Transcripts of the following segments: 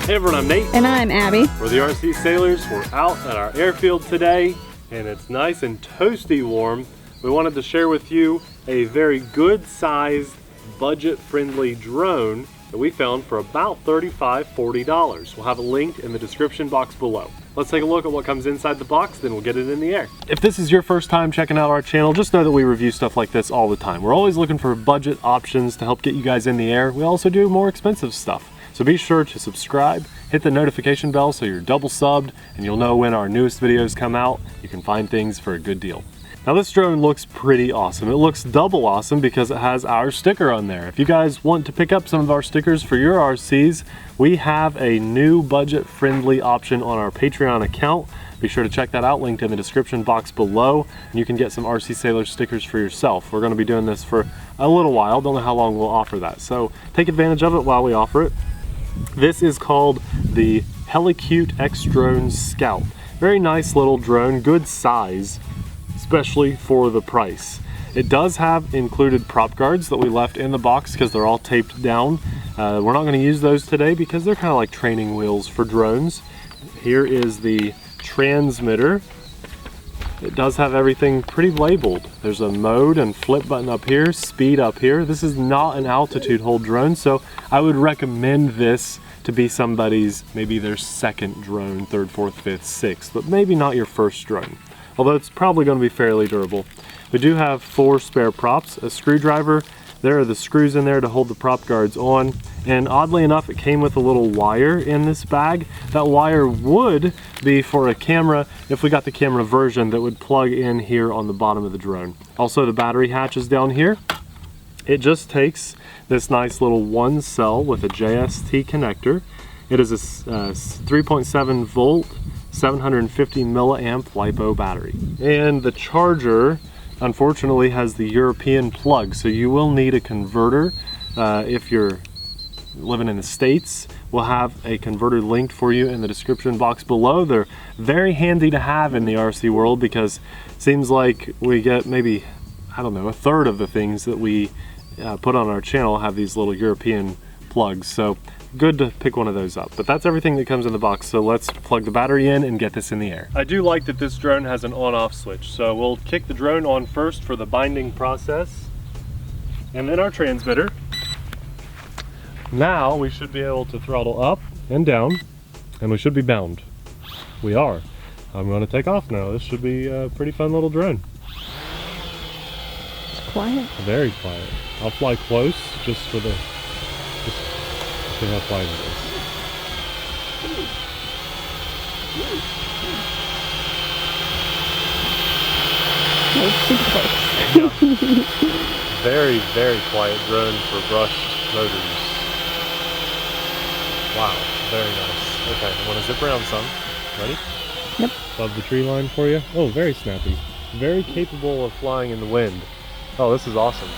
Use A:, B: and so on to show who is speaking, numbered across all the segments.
A: Hey everyone, I'm Nate.
B: And I'm Abby.
A: We're the RC Sailors. We're out at our airfield today and it's nice and toasty warm. We wanted to share with you a very good sized, budget friendly drone that we found for about $35, $40. We'll have a link in the description box below. Let's take a look at what comes inside the box, then we'll get it in the air. If this is your first time checking out our channel, just know that we review stuff like this all the time. We're always looking for budget options to help get you guys in the air. We also do more expensive stuff. So be sure to subscribe, hit the notification bell so you're double subbed and you'll know when our newest videos come out. You can find things for a good deal. Now this drone looks pretty awesome. It looks double awesome because it has our sticker on there. If you guys want to pick up some of our stickers for your RCs, we have a new budget-friendly option on our Patreon account. Be sure to check that out, linked in the description box below, and you can get some RC Sailors stickers for yourself. We're going to be doing this for a little while. Don't know how long we'll offer that, so take advantage of it while we offer it. This is called the Helicute X-Drone Scout. Very nice little drone, good size, especially for the price. It does have included prop guards that we left in the box because they're all taped down. We're not going to use those today because they're kind of like training wheels for drones. Here is the transmitter. It does have everything pretty labeled. There's a mode and flip button up here, speed up here. This is not an altitude hold drone, so I would recommend this to be somebody's, maybe their second drone, third, fourth, fifth, sixth, but maybe not your first drone. Although it's probably going to be fairly durable. We do have 4 spare props, a screwdriver. There are the screws in there to hold the prop guards on. And oddly enough, it came with a little wire in this bag. That wire would be for a camera if we got the camera version that would plug in here on the bottom of the drone. Also, the battery hatch is down here. It just takes this nice little 1 cell with a JST connector. It is a 3.7 volt, 750 milliamp LiPo battery. And the charger, unfortunately, has the European plug, so you will need a converter if you're living in the States. We'll have a converter linked for you in the description box below. They're very handy to have in the RC world because it seems like we get maybe, I don't know, a third of the things that we put on our channel have these little European plugs. So good to pick one of those up. But that's everything that comes in the box, so let's plug the battery in and get this in the air. I do like that this drone has an on-off switch, so we'll kick the drone on first for the binding process, and then our transmitter. Now we should be able to throttle up and down, and we should be bound. We are. I'm going to take off now. This should be a pretty fun little drone.
B: It's quiet.
A: Very quiet. I'll fly close just for the... see how quiet it is. Very, very quiet drone for brushed motors. Wow, very nice. Okay, I want to zip around some. Ready?
B: Yep.
A: Above the tree line for you. Oh, very snappy. Very capable of flying in the wind. Oh, this is awesome.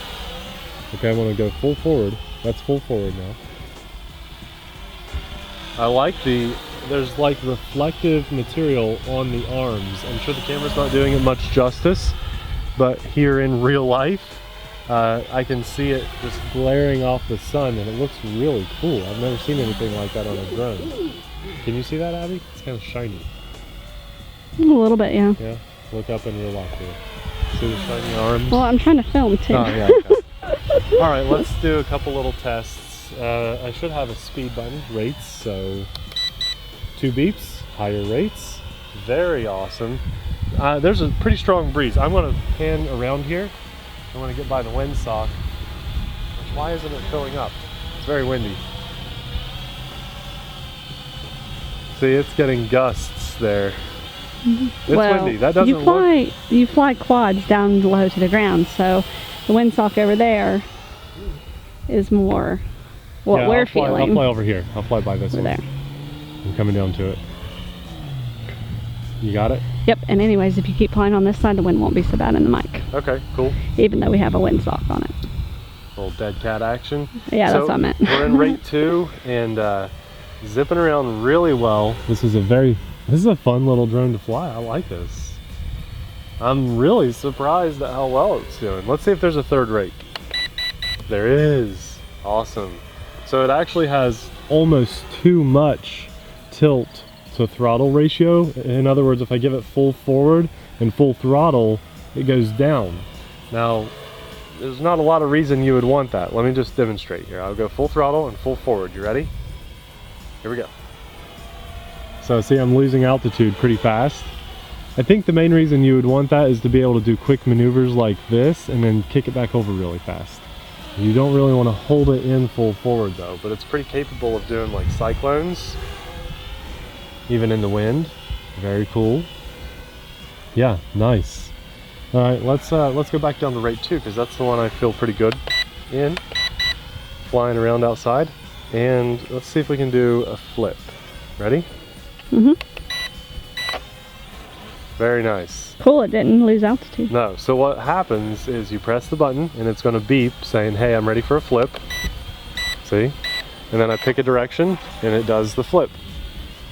A: Okay, I want to go full forward. That's full forward now. I like there's like reflective material on the arms. I'm sure the camera's not doing it much justice, but here in real life, I can see it just glaring off the sun and it looks really cool. I've never seen anything like that on a drone. Can you see that, Abby? It's kind of shiny.
B: A little bit, yeah.
A: Yeah? Look up in real life here. See the shiny arms?
B: Well, I'm trying to film too.
A: Oh, yeah, okay. All right, let's do a couple little tests. I should have a speed button, rates, so 2 beeps, higher rates, very awesome. There's a pretty strong breeze. I'm going to pan around here. I want to get by the windsock. Why isn't it filling up? It's very windy. See, it's getting gusts there. It's windy. That doesn't
B: you fly quads down low to the ground, so the windsock over there is more what we're feeling.
A: I'll fly over here. I'll fly by this one.
B: There.
A: I'm coming down to it. You got it?
B: Yep, and anyways, if you keep flying on this side, the wind won't be so bad in the mic.
A: Okay, cool.
B: Even though we have a windsock on it.
A: Little dead cat action.
B: Yeah, that's what I meant.
A: We're in rate 2 and zipping around really well. This is a fun little drone to fly. I like this. I'm really surprised at how well it's doing. Let's see if there's a third rate. There is. Awesome. So it actually has almost too much tilt to throttle ratio. In other words, if I give it full forward and full throttle, it goes down. Now, there's not a lot of reason you would want that. Let me just demonstrate here. I'll go full throttle and full forward. You ready? Here we go. So see, I'm losing altitude pretty fast. I think the main reason you would want that is to be able to do quick maneuvers like this and then kick it back over really fast. You don't really want to hold it in full forward though, but it's pretty capable of doing like cyclones, even in the wind. Very cool. Yeah, nice. All right, let's go back down to rate 2 because that's the one I feel pretty good in, flying around outside. And let's see if we can do a flip. Ready?
B: Mm-hmm.
A: Very nice.
B: Cool, it didn't lose altitude.
A: No, so what happens is you press the button and it's going to beep saying, hey, I'm ready for a flip. See? And then I pick a direction and it does the flip.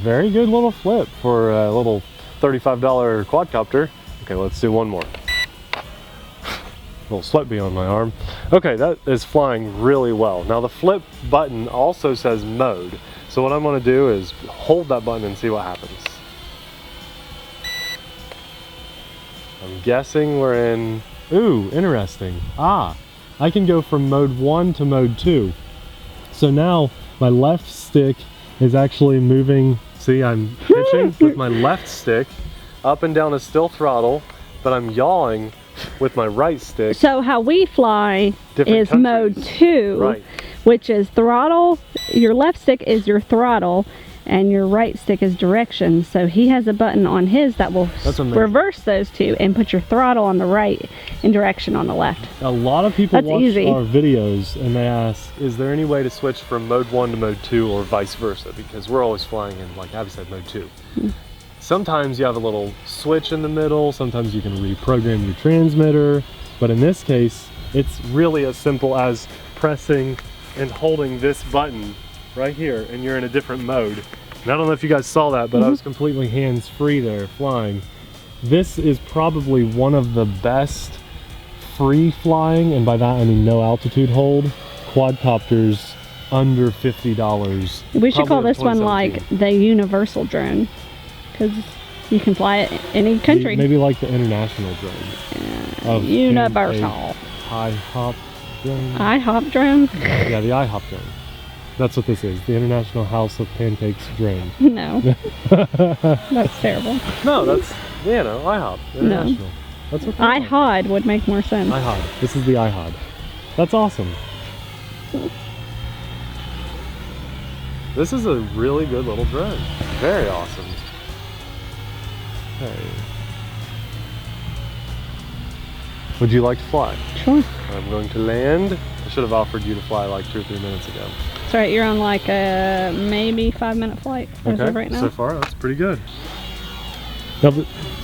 A: Very good little flip for a little $35 quadcopter. Okay, let's do one more. A little sweat bee on my arm. Okay, that is flying really well. Now the flip button also says mode. So what I'm going to do is hold that button and see what happens. I'm guessing we're in, ooh, interesting. Ah, I can go from mode 1 to mode 2. So now my left stick is actually moving. See, I'm pitching with my left stick up and down a still throttle, but I'm yawing with my right stick.
B: So how we fly is
A: Different
B: mode
A: countries.
B: 2,
A: Right.
B: which is throttle. Your left stick is your throttle and your right stick is direction. So he has a button on his that will reverse those two and put your throttle on the right and direction on the left.
A: A lot of people watch
B: easy.
A: our videos and they ask, is there any way to switch from mode 1 to mode 2 or vice versa? Because we're always flying in, like Abby said, mode 2. Sometimes you have a little switch in the middle, sometimes you can reprogram your transmitter, but in this case, it's really as simple as pressing and holding this button right here, and you're in a different mode. And I don't know if you guys saw that, but I was completely hands-free there flying. This is probably one of the best free flying, and by that I mean no altitude hold, quadcopters under $50.
B: We should call
A: probably of
B: this one like
A: 2017.
B: the universal drone, because you can fly it in any country.
A: Maybe like the international drone. Of
B: Universal.
A: IHOP drone?
B: IHOP drone?
A: Yeah, the IHOP drone. That's what this is, the International House of Pancakes drone.
B: No. That's terrible.
A: No, that's, you know, IHOP, international.
B: No.
A: That's what they're called.
B: IHOD would make more sense.
A: IHOD. This is the IHOD. That's awesome. This is a really good little drone. Very awesome. Hey. Would you like to fly?
B: Sure.
A: I'm going to land. I should have offered you to fly like 2 or 3 minutes ago.
B: That's right, you're on like a maybe 5-minute flight as of right now.
A: So far that's pretty good. Now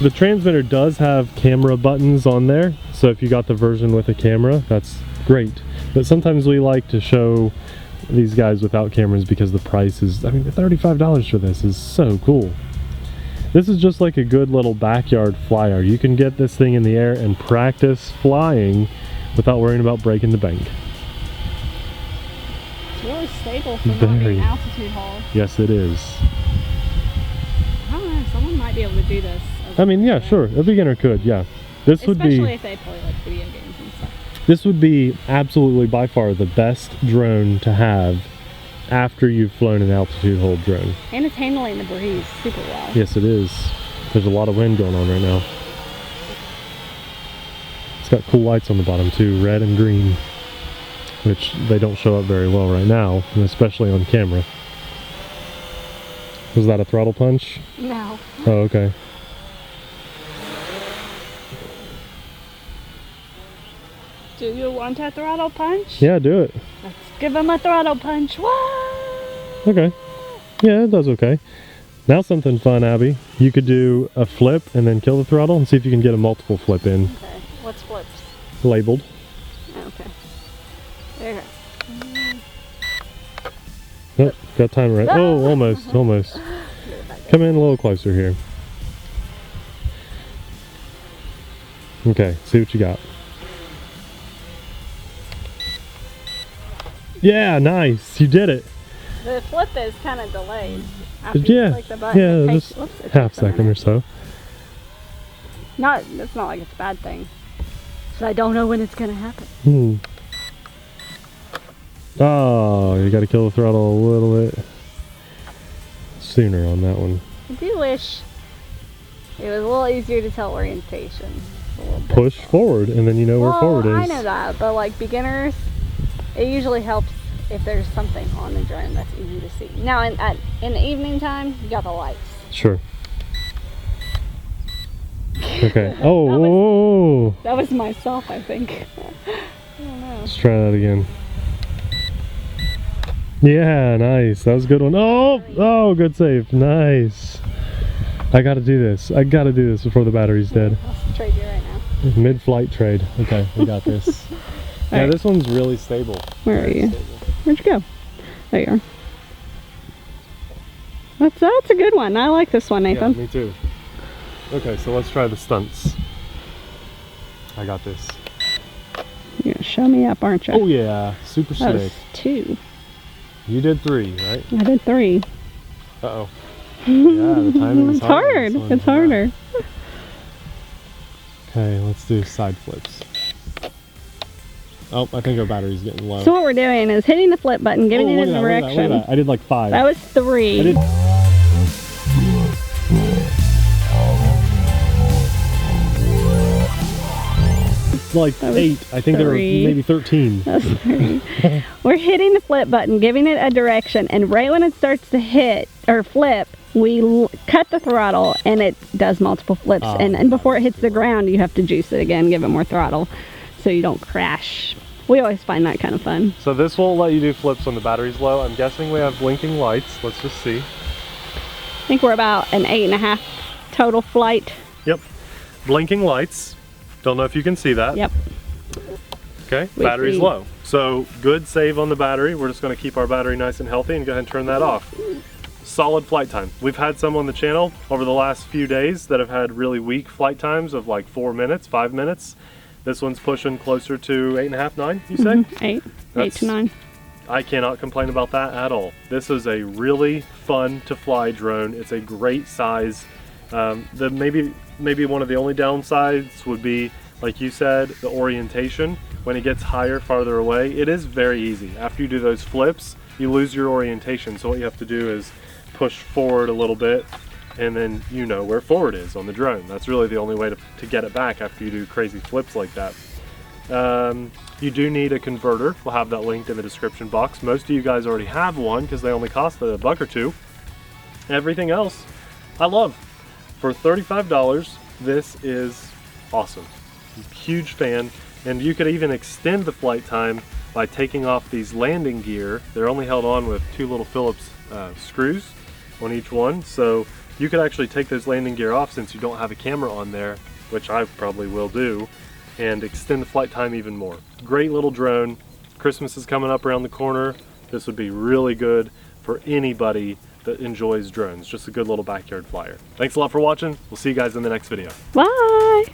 A: the transmitter does have camera buttons on there, so if you got the version with a camera, that's great. But sometimes we like to show these guys without cameras because the price is, I mean, $35 for this is so cool. This is just like a good little backyard flyer. You can get this thing in the air and practice flying without worrying about breaking the bank.
B: It's really stable for not being altitude hold.
A: Yes, it is.
B: I don't know, someone might be able to do this.
A: I mean, yeah, sure, a beginner could, yeah. This would be,
B: especially if they play like video games and stuff.
A: this would be absolutely by far the best drone to have after you've flown an altitude hold drone.
B: And it's handling the breeze super well.
A: Yes, it is. There's a lot of wind going on right now. It's got cool lights on the bottom too, red and green, which they don't show up very well right now, and especially on camera. Was that a throttle punch?
B: No.
A: Oh, okay.
B: Do you want a throttle punch?
A: Yeah, do it.
B: Let's give him a throttle punch. Whoa!
A: Okay. Yeah, it does okay. Now something fun, Abby. You could do a flip and then kill the throttle and see if you can get a multiple flip in.
B: Okay. What's flips?
A: Labeled.
B: Okay. There.
A: Oh, got time right. Oh, almost, almost. Come in a little closer here. Okay, see what you got. Yeah, nice. You did it.
B: The flip is kind of delayed.
A: Yeah,
B: Like the button,
A: yeah,
B: takes,
A: just
B: whoops,
A: half second or so.
B: It's not like it's a bad thing. So I don't know when it's gonna happen.
A: Oh, you got to kill the throttle a little bit sooner on that one.
B: I do wish it was a little easier to tell orientation.
A: Push forward, and then you know where forward is.
B: I know that, but like beginners, it usually helps if there's something on the drone that's easy to see. Now, in the evening time, you got the lights.
A: Sure. Okay. Oh,
B: that was myself, I think. I don't know.
A: Let's try that again. Yeah, nice. That was a good one. Oh, good save. Nice. I gotta do this. I gotta do this before the battery's dead.
B: I'll trade you right now.
A: Mid-flight trade. Okay, we got this. Yeah,
B: right.
A: This one's really stable.
B: Where are you? Where'd you go? There you are. That's a good one. I like this one, Nathan.
A: Yeah, me too. Okay, so let's try the stunts. I got this.
B: You're gonna show me up, aren't you?
A: Oh yeah, super
B: that
A: slick.
B: Was 2.
A: You did 3, right?
B: I did 3.
A: Uh-oh. Yeah, the timing is
B: It's hard. It's harder.
A: Okay, let's do side flips. Oh, I think our battery's getting low.
B: So what we're doing is hitting the flip button, giving it a direction.
A: Look at that. I did like 5.
B: That was 3.
A: I did. Like 8. I think there were maybe 13.
B: That's 3. We're hitting the flip button, giving it a direction, and right when it starts to hit or flip, we cut the throttle and it does multiple flips. And before it hits the ground, you have to juice it again, give it more throttle so you don't crash. We always find that kind of fun.
A: So this won't let you do flips when the battery's low. I'm guessing we have blinking lights. Let's just see.
B: I think we're about an 8.5 total flight.
A: Yep. Blinking lights. Don't know if you can see that.
B: Yep.
A: Okay, battery's low. So good save on the battery. We're just going to keep our battery nice and healthy and go ahead and turn that off. Solid flight time. We've had some on the channel over the last few days that have had really weak flight times of like 4 minutes, 5 minutes. This one's pushing closer to 8.5, 9, you say?
B: 8 to 9.
A: I cannot complain about that at all. This is a really fun to fly drone. It's a great size. Maybe one of the only downsides would be, like you said, the orientation. When it gets higher, farther away, it is very easy. After you do those flips, you lose your orientation. So what you have to do is push forward a little bit, and then you know where forward is on the drone. That's really the only way to get it back after you do crazy flips like that. You do need a converter. We'll have that linked in the description box. Most of you guys already have one because they only cost $1 or $2. Everything else, I love. For $35, this is awesome. Huge fan. And you could even extend the flight time by taking off these landing gear. They're only held on with 2 little Phillips screws on each one. So you could actually take those landing gear off since you don't have a camera on there, which I probably will do, and extend the flight time even more. Great little drone. Christmas is coming up around the corner. This would be really good for anybody that enjoys drones. Just a good little backyard flyer. Thanks a lot for watching. We'll see you guys in the next video.
B: Bye!